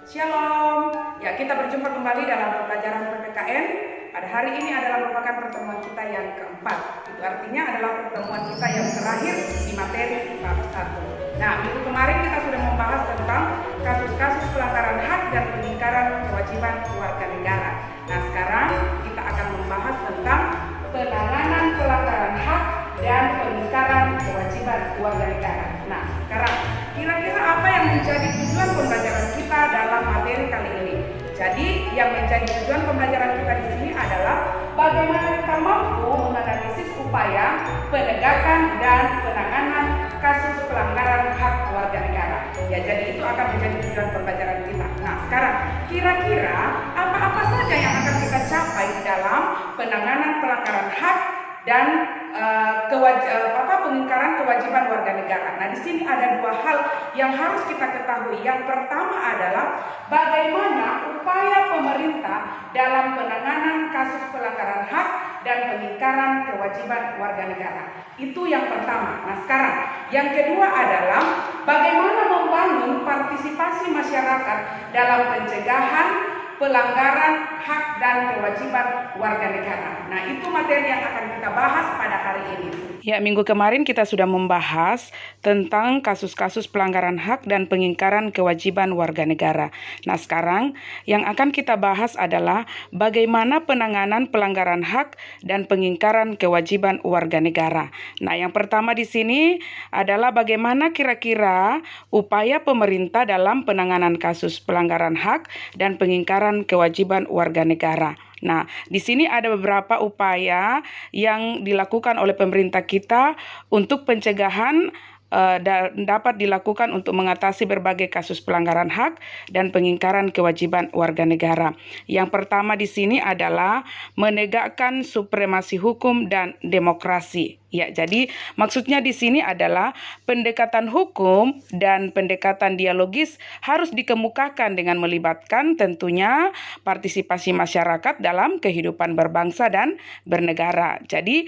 Shalom. Ya, kita berjumpa kembali dalam pembelajaran PPKN. Pada hari ini adalah merupakan pertemuan kita yang keempat. Itu artinya adalah pertemuan kita yang terakhir di materi bab 1. Nah, minggu kemarin kita sudah membahas tentang kasus-kasus pelanggaran hak dan pengingkaran kewajiban warga negara. Nah, sekarang kita akan membahas tentang penanganan pelanggaran hak dan pengingkaran kewajiban warga negara. Nah, sekarang kira-kira apa yang menjadi tujuan pembelajaran kita dalam materi kali ini? Jadi, yang menjadi tujuan pembelajaran kita di sini adalah bagaimana kita mampu menganalisis upaya penegakan dan penanganan kasus pelanggaran hak warga negara. Ya, jadi itu akan menjadi tujuan pembelajaran kita. Nah, sekarang kira-kira apa-apa saja yang akan kita capai dalam penanganan pelanggaran hak dan pengingkaran kewajiban warga negara. Nah, di sini ada dua hal yang harus kita ketahui. Yang pertama adalah bagaimana upaya pemerintah dalam penanganan kasus pelanggaran hak dan pengingkaran kewajiban warga negara. Itu yang pertama. Nah, sekarang yang kedua adalah bagaimana membangun partisipasi masyarakat dalam pencegahan pelanggaran hak dan kewajiban warga negara. Nah, itu materi yang akan kita bahas pada hari ini. Ya, minggu kemarin kita sudah membahas tentang kasus-kasus pelanggaran hak dan pengingkaran kewajiban warga negara. Nah, sekarang yang akan kita bahas adalah bagaimana penanganan pelanggaran hak dan pengingkaran kewajiban warga negara. Nah, yang pertama di sini adalah bagaimana kira-kira upaya pemerintah dalam penanganan kasus pelanggaran hak dan pengingkaran kewajiban warga negara. Nah, di sini ada beberapa upaya yang dilakukan oleh pemerintah kita untuk pencegahan dapat dilakukan untuk mengatasi berbagai kasus pelanggaran hak dan pengingkaran kewajiban warga negara. Yang pertama di sini adalah menegakkan supremasi hukum dan demokrasi. Ya, jadi maksudnya di sini adalah pendekatan hukum dan pendekatan dialogis harus dikemukakan dengan melibatkan tentunya partisipasi masyarakat dalam kehidupan berbangsa dan bernegara. Jadi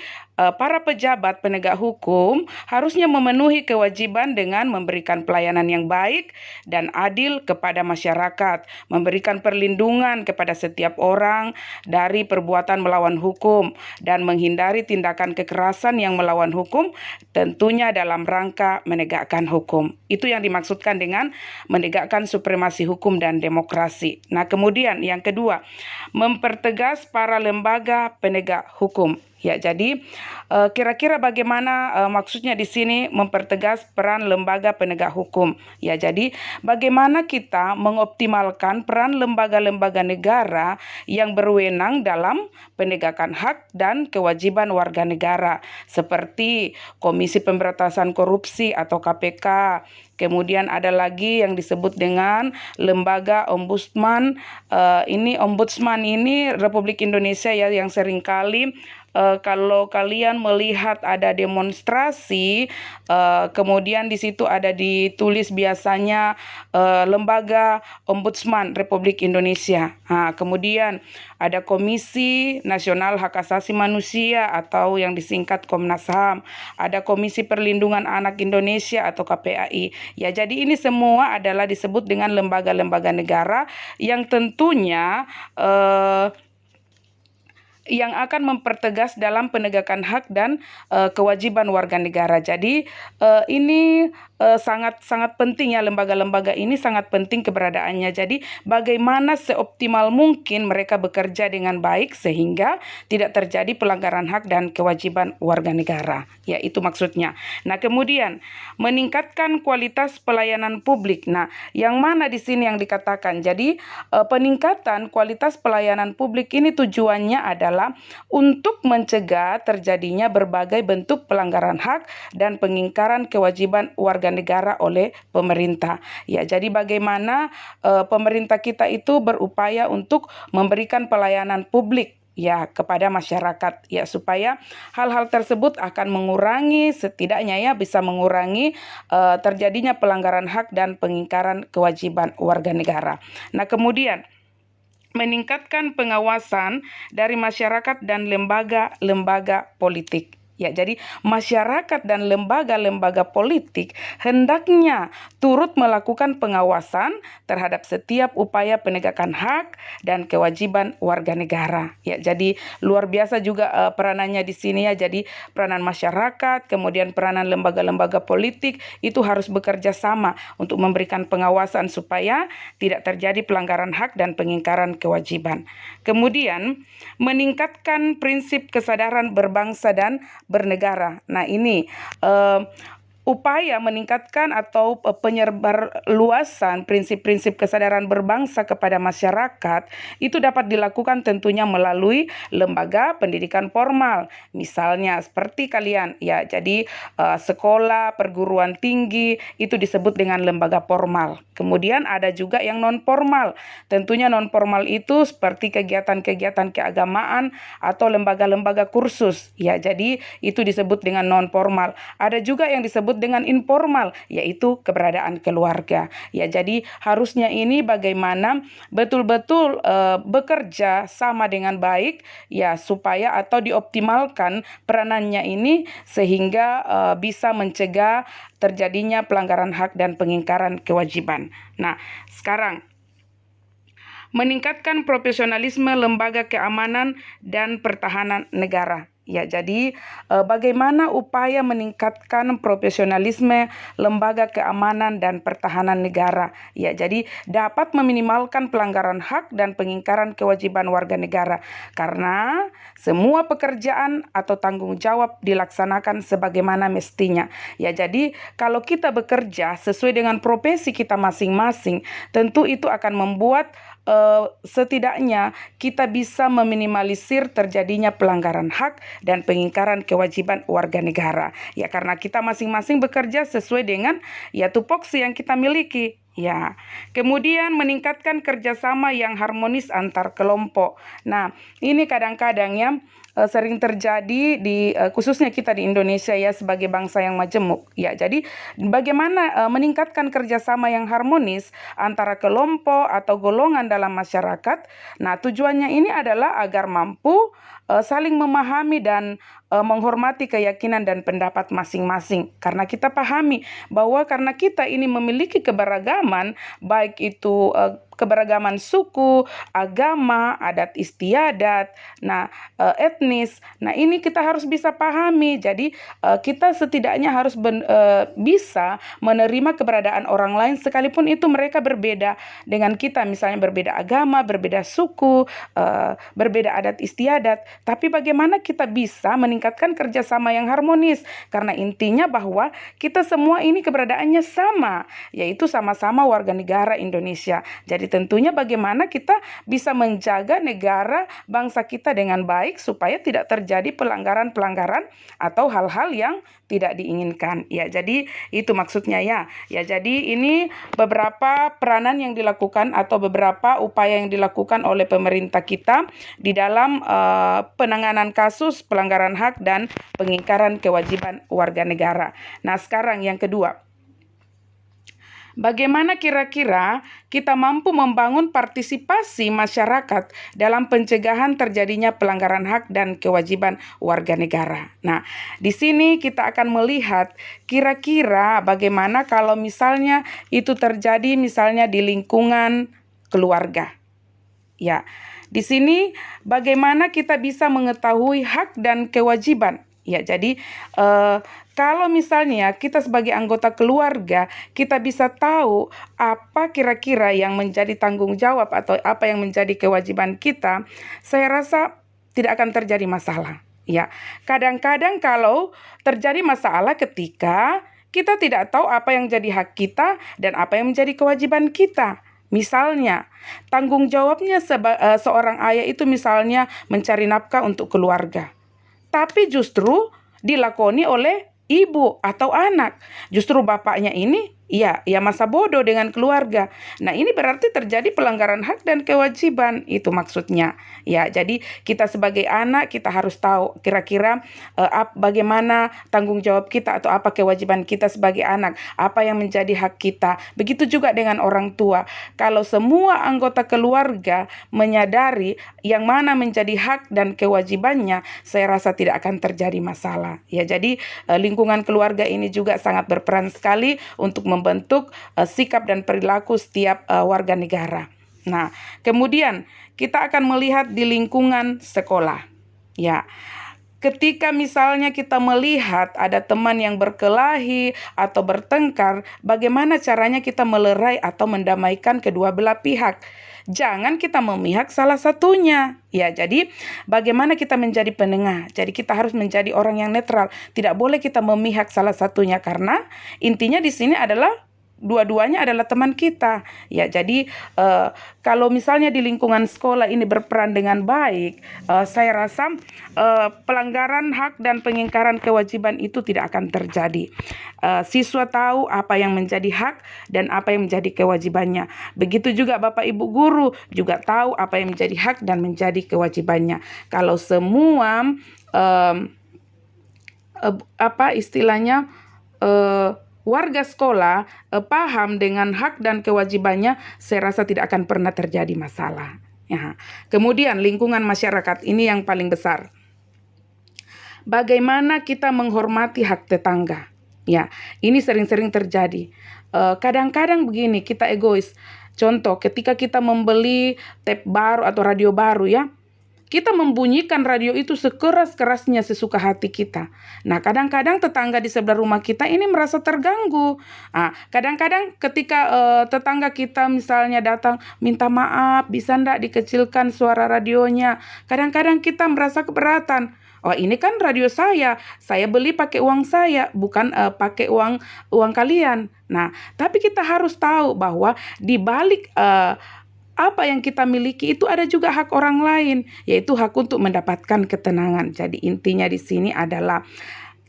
para pejabat penegak hukum harusnya memenuhi kewajiban dengan memberikan pelayanan yang baik dan adil kepada masyarakat, memberikan perlindungan kepada setiap orang dari perbuatan melawan hukum dan menghindari tindakan kekerasan yang melawan hukum, tentunya dalam rangka menegakkan hukum. Itu yang dimaksudkan dengan menegakkan supremasi hukum dan demokrasi. Nah, kemudian yang kedua, mempertegas para lembaga penegak hukum. Ya, jadi kira-kira bagaimana maksudnya di sini mempertegas peran lembaga penegak hukum. Ya, jadi bagaimana kita mengoptimalkan peran lembaga-lembaga negara yang berwenang dalam penegakan hak dan kewajiban warga negara seperti Komisi Pemberantasan Korupsi atau KPK. Kemudian ada lagi yang disebut dengan lembaga ombudsman. Ombudsman ini Republik Indonesia ya, yang seringkali kalau kalian melihat ada demonstrasi, kemudian di situ ada ditulis biasanya lembaga ombudsman Republik Indonesia. Kemudian ada Komisi Nasional Hak Asasi Manusia atau yang disingkat Komnas HAM, ada Komisi Perlindungan Anak Indonesia atau KPAI. Ya, jadi ini semua adalah disebut dengan lembaga-lembaga negara yang tentunya yang akan mempertegas dalam penegakan hak dan kewajiban warga negara. Jadi ini sangat penting ya, lembaga-lembaga ini sangat penting keberadaannya. Jadi bagaimana seoptimal mungkin mereka bekerja dengan baik sehingga tidak terjadi pelanggaran hak dan kewajiban warga negara. Ya, itu maksudnya. Nah, kemudian meningkatkan kualitas pelayanan publik. Nah, yang mana di sini yang dikatakan? Jadi peningkatan kualitas pelayanan publik ini tujuannya adalah untuk mencegah terjadinya berbagai bentuk pelanggaran hak dan pengingkaran kewajiban warga negara oleh pemerintah. Ya, jadi bagaimana pemerintah kita itu berupaya untuk memberikan pelayanan publik ya kepada masyarakat ya, supaya hal-hal tersebut akan mengurangi, setidaknya ya bisa mengurangi terjadinya pelanggaran hak dan pengingkaran kewajiban warga negara. Nah, kemudian meningkatkan pengawasan dari masyarakat dan lembaga-lembaga politik. Ya, jadi masyarakat dan lembaga-lembaga politik hendaknya turut melakukan pengawasan terhadap setiap upaya penegakan hak dan kewajiban warga negara. Ya, jadi luar biasa juga peranannya di sini ya. Jadi peranan masyarakat, kemudian peranan lembaga-lembaga politik itu harus bekerja sama untuk memberikan pengawasan supaya tidak terjadi pelanggaran hak dan pengingkaran kewajiban. Kemudian meningkatkan prinsip kesadaran berbangsa dan bernegara. Nah, ini upaya meningkatkan atau penyebarluasan prinsip-prinsip kesadaran berbangsa kepada masyarakat itu dapat dilakukan tentunya melalui lembaga pendidikan formal. Misalnya seperti kalian ya, jadi sekolah, perguruan tinggi itu disebut dengan lembaga formal. Kemudian ada juga yang non formal. Tentunya non formal itu seperti kegiatan-kegiatan keagamaan atau lembaga-lembaga kursus. Ya, jadi itu disebut dengan non formal. Ada juga yang disebut dengan informal, yaitu keberadaan keluarga. Ya, jadi harusnya ini bagaimana betul-betul bekerja sama dengan baik ya, supaya atau dioptimalkan peranannya ini sehingga bisa mencegah terjadinya pelanggaran hak dan pengingkaran kewajiban. Nah, sekarang meningkatkan profesionalisme lembaga keamanan dan pertahanan negara. Ya, jadi bagaimana upaya meningkatkan profesionalisme lembaga keamanan dan pertahanan negara. Ya, jadi dapat meminimalkan pelanggaran hak dan pengingkaran kewajiban warga negara karena semua pekerjaan atau tanggung jawab dilaksanakan sebagaimana mestinya. Ya, jadi kalau kita bekerja sesuai dengan profesi kita masing-masing, tentu itu akan membuat setidaknya kita bisa meminimalisir terjadinya pelanggaran hak dan pengingkaran kewajiban warga negara. Ya, karena kita masing-masing bekerja sesuai dengan ya tupoksi yang kita miliki. Ya, kemudian meningkatkan kerjasama yang harmonis antar kelompok. Nah, ini kadang-kadang ya sering terjadi di khususnya kita di Indonesia ya sebagai bangsa yang majemuk. Ya, jadi bagaimana meningkatkan kerjasama yang harmonis antara kelompok atau golongan dalam masyarakat. Nah, tujuannya ini adalah agar mampu saling memahami dan menghormati keyakinan dan pendapat masing-masing. Karena kita pahami bahwa karena kita ini memiliki keberagaman, baik itu keberagaman suku, agama, adat istiadat, etnis. Nah, ini kita harus bisa pahami. Jadi kita setidaknya harus bisa menerima keberadaan orang lain sekalipun itu mereka berbeda dengan kita, misalnya berbeda agama, berbeda suku, berbeda adat istiadat. Tapi bagaimana kita bisa meningkatkan kerjasama yang harmonis? Karena intinya bahwa kita semua ini keberadaannya sama, yaitu sama-sama warga negara Indonesia. Jadi tentunya bagaimana kita bisa menjaga negara bangsa kita dengan baik supaya tidak terjadi pelanggaran-pelanggaran atau hal-hal yang tidak diinginkan. Ya, jadi itu maksudnya ya. Ya, jadi ini beberapa peranan yang dilakukan atau beberapa upaya yang dilakukan oleh pemerintah kita di dalam penanganan kasus pelanggaran hak dan pengingkaran kewajiban warga negara. Nah, sekarang yang kedua. Bagaimana kira-kira kita mampu membangun partisipasi masyarakat dalam pencegahan terjadinya pelanggaran hak dan kewajiban warga negara? Nah, di sini kita akan melihat kira-kira bagaimana kalau misalnya itu terjadi misalnya di lingkungan keluarga. Ya, di sini bagaimana kita bisa mengetahui hak dan kewajiban. Ya, jadi kalau misalnya kita sebagai anggota keluarga, kita bisa tahu apa kira-kira yang menjadi tanggung jawab atau apa yang menjadi kewajiban kita, saya rasa tidak akan terjadi masalah. Ya, kadang-kadang kalau terjadi masalah ketika kita tidak tahu apa yang jadi hak kita dan apa yang menjadi kewajiban kita. Misalnya, tanggung jawabnya seorang ayah itu misalnya mencari nafkah untuk keluarga. Tapi justru dilakoni oleh ibu atau anak. Justru bapaknya ini Ya, masa bodoh dengan keluarga. Nah, ini berarti terjadi pelanggaran hak dan kewajiban, itu maksudnya. Ya, jadi kita sebagai anak kita harus tahu kira-kira bagaimana tanggung jawab kita atau apa kewajiban kita sebagai anak, apa yang menjadi hak kita. Begitu juga dengan orang tua. Kalau semua anggota keluarga menyadari yang mana menjadi hak dan kewajibannya, saya rasa tidak akan terjadi masalah. Ya, jadi lingkungan keluarga ini juga sangat berperan sekali untuk membentuk sikap dan perilaku setiap warga negara. Nah, kemudian kita akan melihat di lingkungan sekolah. Ya, ketika misalnya kita melihat ada teman yang berkelahi atau bertengkar, bagaimana caranya kita melerai atau mendamaikan kedua belah pihak? Jangan kita memihak salah satunya. Ya, jadi bagaimana kita menjadi penengah? Jadi kita harus menjadi orang yang netral. Tidak boleh kita memihak salah satunya karena intinya di sini adalah dua-duanya adalah teman kita. Ya, jadi kalau misalnya di lingkungan sekolah ini berperan dengan baik, saya rasa pelanggaran hak dan pengingkaran kewajiban itu tidak akan terjadi. Siswa tahu apa yang menjadi hak dan apa yang menjadi kewajibannya. Begitu juga Bapak Ibu guru juga tahu apa yang menjadi hak dan menjadi kewajibannya. Kalau semua warga sekolah paham dengan hak dan kewajibannya, saya rasa tidak akan pernah terjadi masalah. Ya. Kemudian lingkungan masyarakat ini yang paling besar. Bagaimana kita menghormati hak tetangga? Ya, ini sering-sering terjadi. Kadang-kadang begini, kita egois. Contoh, ketika kita membeli tape baru atau radio baru ya, kita membunyikan radio itu sekeras-kerasnya sesuka hati kita. Nah, kadang-kadang tetangga di sebelah rumah kita ini merasa terganggu. Kadang-kadang ketika tetangga kita misalnya datang minta maaf, bisa enggak dikecilkan suara radionya. Kadang-kadang kita merasa keberatan. Oh, ini kan radio saya beli pakai uang saya, bukan pakai uang kalian. Nah, tapi kita harus tahu bahwa di balik apa yang kita miliki itu ada juga hak orang lain, yaitu hak untuk mendapatkan ketenangan. Jadi intinya di sini adalah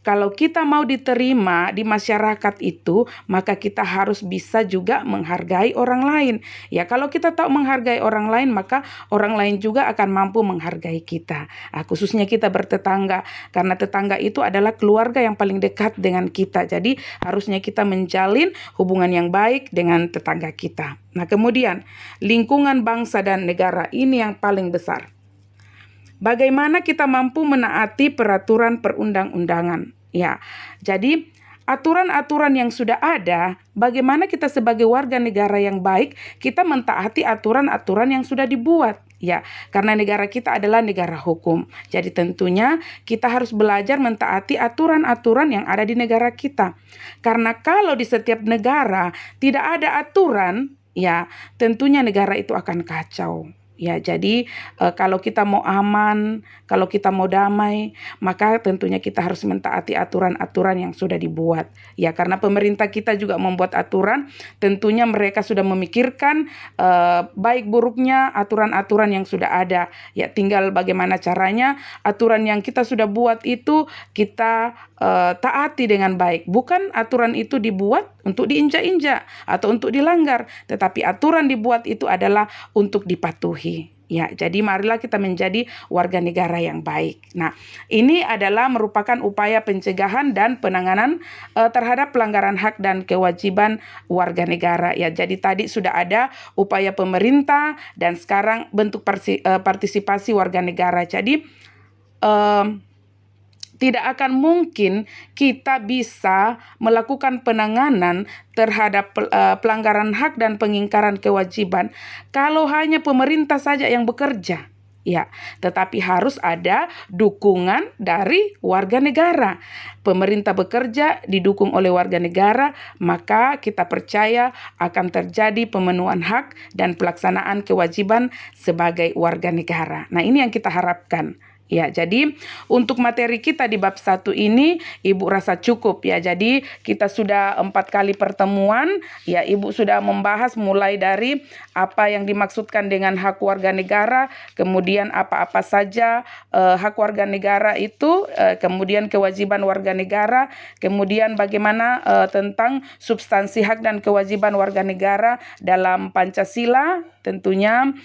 kalau kita mau diterima di masyarakat itu, maka kita harus bisa juga menghargai orang lain. Ya, kalau kita tahu menghargai orang lain, maka orang lain juga akan mampu menghargai kita. Khususnya kita bertetangga, karena tetangga itu adalah keluarga yang paling dekat dengan kita. Jadi harusnya kita menjalin hubungan yang baik dengan tetangga kita. Nah, kemudian lingkungan bangsa dan negara ini yang paling besar. Bagaimana kita mampu menaati peraturan perundang-undangan? Ya, jadi aturan-aturan yang sudah ada, bagaimana kita sebagai warga negara yang baik, kita mentaati aturan-aturan yang sudah dibuat. Ya, karena negara kita adalah negara hukum. Jadi tentunya kita harus belajar mentaati aturan-aturan yang ada di negara kita. Karena kalau di setiap negara tidak ada aturan, ya tentunya negara itu akan kacau. Ya, jadi kalau kita mau aman, kalau kita mau damai, maka tentunya kita harus mentaati aturan-aturan yang sudah dibuat. Ya, karena pemerintah kita juga membuat aturan, tentunya mereka sudah memikirkan baik buruknya aturan-aturan yang sudah ada. Ya, tinggal bagaimana caranya aturan yang kita sudah buat itu kita taati dengan baik. Bukan aturan itu dibuat untuk diinjak-injak atau untuk dilanggar, tetapi aturan dibuat itu adalah untuk dipatuhi. Ya, jadi marilah kita menjadi warga negara yang baik. Nah, ini adalah merupakan upaya pencegahan dan penanganan terhadap pelanggaran hak dan kewajiban warga negara. Ya, jadi tadi sudah ada upaya pemerintah dan sekarang bentuk partisipasi warga negara. Jadi tidak akan mungkin kita bisa melakukan penanganan terhadap pelanggaran hak dan pengingkaran kewajiban kalau hanya pemerintah saja yang bekerja. Ya, tetapi harus ada dukungan dari warga negara. Pemerintah bekerja didukung oleh warga negara, maka kita percaya akan terjadi pemenuhan hak dan pelaksanaan kewajiban sebagai warga negara. Nah, ini yang kita harapkan. Ya, jadi untuk materi kita di bab 1 ini Ibu rasa cukup ya. Jadi kita sudah 4 kali pertemuan ya, Ibu sudah membahas mulai dari apa yang dimaksudkan dengan hak warga negara, kemudian apa-apa saja hak warga negara itu, kemudian kewajiban warga negara, kemudian bagaimana tentang substansi hak dan kewajiban warga negara dalam Pancasila. Tentunya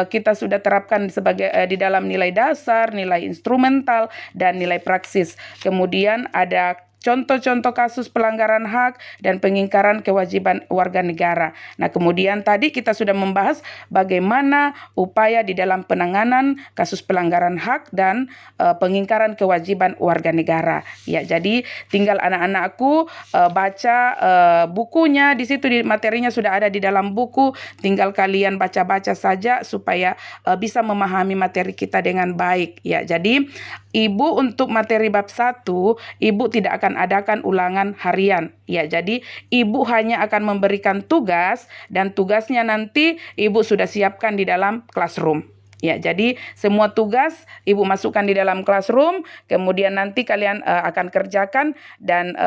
kita sudah terapkan sebagai di dalam nilai dasar, nilai instrumental, dan nilai praksis. Kemudian ada contoh-contoh kasus pelanggaran hak dan pengingkaran kewajiban warga negara. Nah, kemudian tadi kita sudah membahas bagaimana upaya di dalam penanganan kasus pelanggaran hak dan pengingkaran kewajiban warga negara. Ya, jadi tinggal anak-anakku baca bukunya, di situ materinya sudah ada di dalam buku, tinggal kalian baca-baca saja supaya bisa memahami materi kita dengan baik. Ya, jadi Ibu untuk materi bab 1, Ibu tidak akan adakan ulangan harian. Ya, jadi Ibu hanya akan memberikan tugas dan tugasnya nanti Ibu sudah siapkan di dalam classroom. Ya, jadi semua tugas Ibu masukkan di dalam classroom, kemudian nanti kalian akan kerjakan dan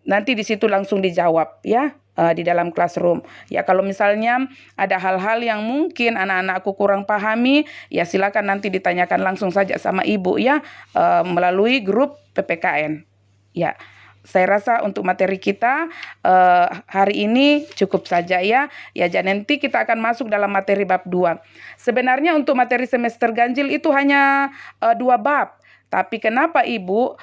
nanti di situ langsung dijawab ya. Di dalam classroom. Ya, kalau misalnya ada hal-hal yang mungkin anak-anakku kurang pahami, ya silakan nanti ditanyakan langsung saja sama Ibu ya, melalui grup PPKN. Ya, saya rasa untuk materi kita hari ini cukup saja ya. Ya, jadi nanti kita akan masuk dalam materi bab 2. Sebenarnya untuk materi semester ganjil itu hanya 2 bab. Tapi kenapa Ibu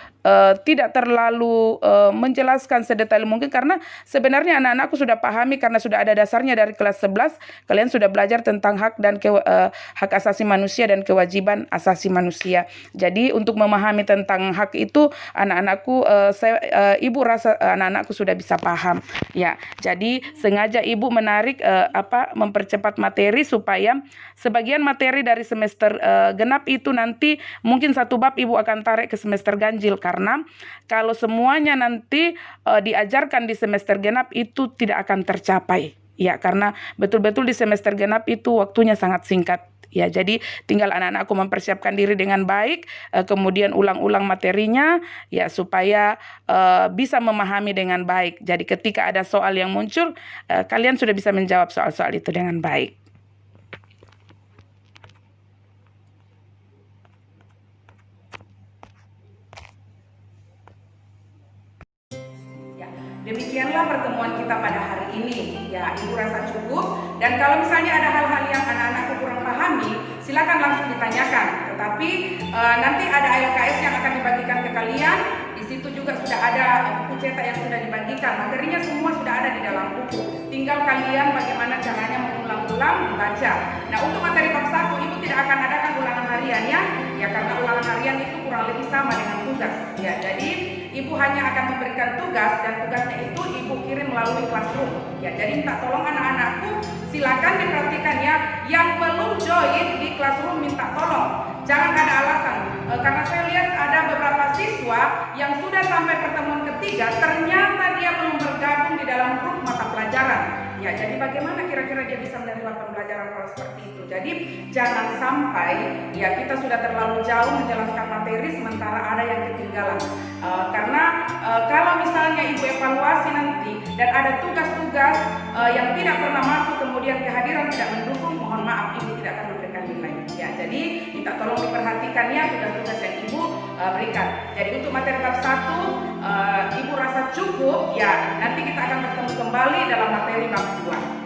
tidak terlalu menjelaskan sedetail mungkin, karena sebenarnya anak-anakku sudah pahami karena sudah ada dasarnya dari kelas 11. Kalian sudah belajar tentang hak dan hak asasi manusia dan kewajiban asasi manusia. Jadi untuk memahami tentang hak itu anak-anakku Ibu rasa anak-anakku sudah bisa paham. Ya, jadi sengaja Ibu menarik mempercepat materi supaya sebagian materi dari semester genap itu nanti mungkin 1 bab Ibu akan tarik ke semester ganjil, karena kalau semuanya nanti diajarkan di semester genap itu tidak akan tercapai. Ya, karena betul-betul di semester genap itu waktunya sangat singkat. Ya, jadi tinggal anak-anakku mempersiapkan diri dengan baik, kemudian ulang-ulang materinya ya supaya bisa memahami dengan baik. Jadi ketika ada soal yang muncul, kalian sudah bisa menjawab soal-soal itu dengan baik. Demikianlah pertemuan kita pada hari ini. Ya, Ibu rasa cukup. Dan kalau misalnya ada hal-hal yang anak-anakku kurang pahami, silakan langsung ditanyakan. Tetapi nanti ada LKS yang akan dibagikan ke kalian. Di situ juga sudah ada buku cetak yang sudah dibagikan. Materinya semua sudah ada di dalam buku. Tinggal kalian bagaimana caranya mengulang-ulang dibaca. Nah, untuk materi bab 1 Ibu tidak akan adakan ulangan harian ya. Ya, karena ulangan harian itu kurang lebih sama dengan tugas. Ya, jadi Ibu hanya akan memberikan tugas dan tugasnya itu Ibu kirim melalui classroom. Ya, jadi minta tolong anak-anakku silakan diperhatikan ya. Yang belum join di classroom minta tolong. Jangan ada alasan. Karena saya lihat ada beberapa siswa yang sudah sampai pertemuan ketiga ternyata dia belum bergabung di dalam grup mata pelajaran. Ya, jadi bagaimana kira-kira dia bisa menerima pembelajaran kalau seperti itu? Jadi jangan sampai ya kita sudah terlalu jauh menjelaskan materi sementara ada yang ketinggalan. Karena kalau misalnya Ibu evaluasi nanti dan ada tugas-tugas yang tidak pernah masuk kemudian kehadiran tidak mendukung, mohon maaf Ibu tidak akan memberikan nilai. Ya, jadi minta tolong diperhatikan ya tugas-tugas yang Ibu berikan. Jadi untuk materi bab 1 Ibu rasa cukup ya. Nanti kita akan bertemu kembali dalam materi bab 2.